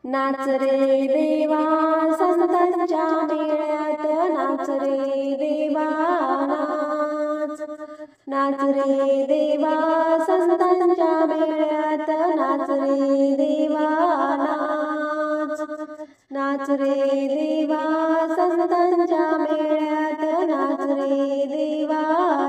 नाच रे देवा संतांच्या मेळ्यात, नाच रे देवा नाच. नाच रे देवा संतांच्या मेळ्यात, नाच रे देवा नाच. नाच रे देवा संतांच्या मेळ्यात, नाच रे देवा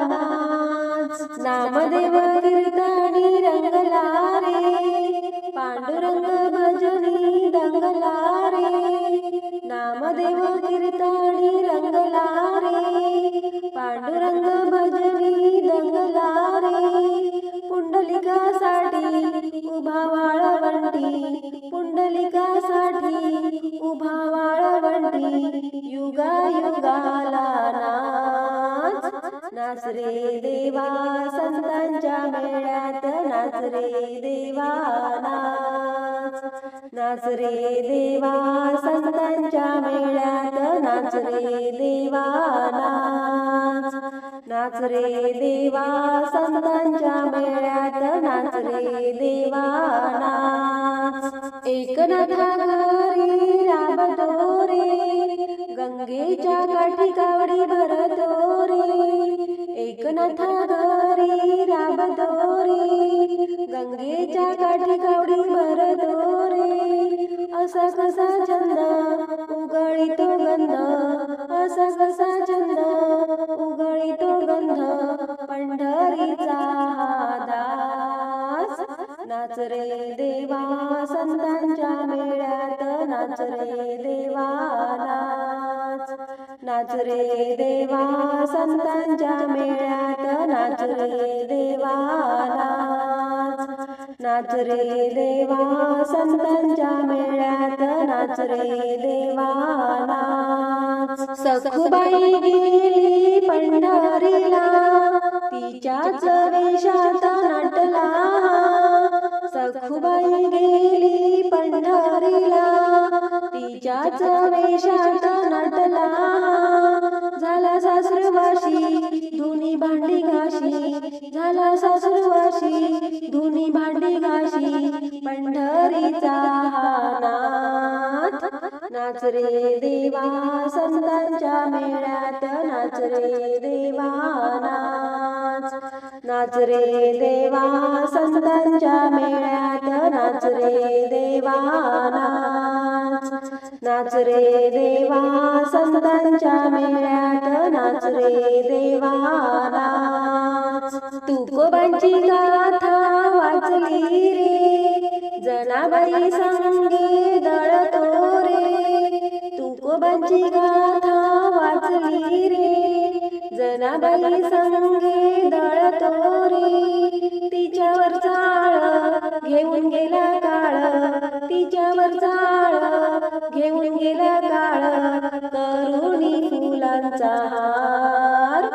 नाच. नामदेव कीर्तनी रंगला रे, पांडुरंग भजनी दंगला रे. नामदेव कीर्तनी रंगला रे, पांडुरंग भजनी दंगला रे. पुंडलिकासाठी उभा वाळवंटी, पुंडलिकासाठी उभा वाळवंटी. युगायुगाला नाच. नाच रे देवा संतांच्या मेळ्यात, नाच रे देवा नाच. नाच रे देवा संतांच्या मेळ्यात, नाच रे देवा नाच. नाच रे देवा संतांच्या मेळ्यात, नाच रे देवा नाच. एकनाथा घरी राबतो रे, गंगेच्या काठी कावडी भरतो रे. एकनाथा घरी राबतो रे, गंगेच्या काठी कावडी भरतो रे. असा कसा छंद उगळीतो गंध, असा कसा छंद उगळीतो गंध, पंढरीचा हा दास. नाच रे देवा संतांच्या मेळ्यात, नाच रे देवा नाच. नाच रे देवा संतांच्या मेळ्यात, नाच रे देवा नाच. नाच रे देवा संतांच्या मेळ्यात, नाच रे देवा नाच. सखुबाई गेली पंढरीला, तिच्याच वेशात नटला. सखुबाई गेली पंढरीला, तिच्याच वेशात नटला. झाला सासरवाशी धुनी भांडी घाशी, झाला सासरवाशी धुनी भांडी घाशी. पंढरीचा हा नाथ. नाच रे देवा संतांच्या मेळ्यात, नाच रे देवा नाच. नाच रे देवा संतांच्या मेळ्यात, नाच रे देवा नाच. नाच रे देवा संतांच्या मेळ्यात, नाच रे देवा नाच. तुकोबांची गाथा वाचली रे, जनाबाई संगे दळतो रे. तुकोबांची गाथा वाचली रे, जनाबाई संगे दळतो रे. तिच्यावर चाळ घेऊन गेला काळ, तिच्यावर चाळ घेऊन गेला काळ. करुणी फुलांचा हार.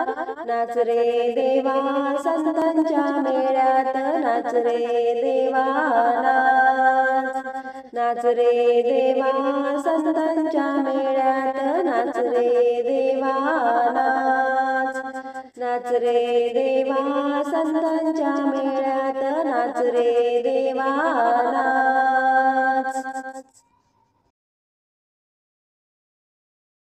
नाच रे देवा संतांच्या मेळ्यात, नाच रे देवा नाच. नाच रे देवा संतांच्या मेळ्यात, नाच रे देवा नाच. नाच रे देवा संतांच्या मेळ्यात, नाच रे देवा नाच.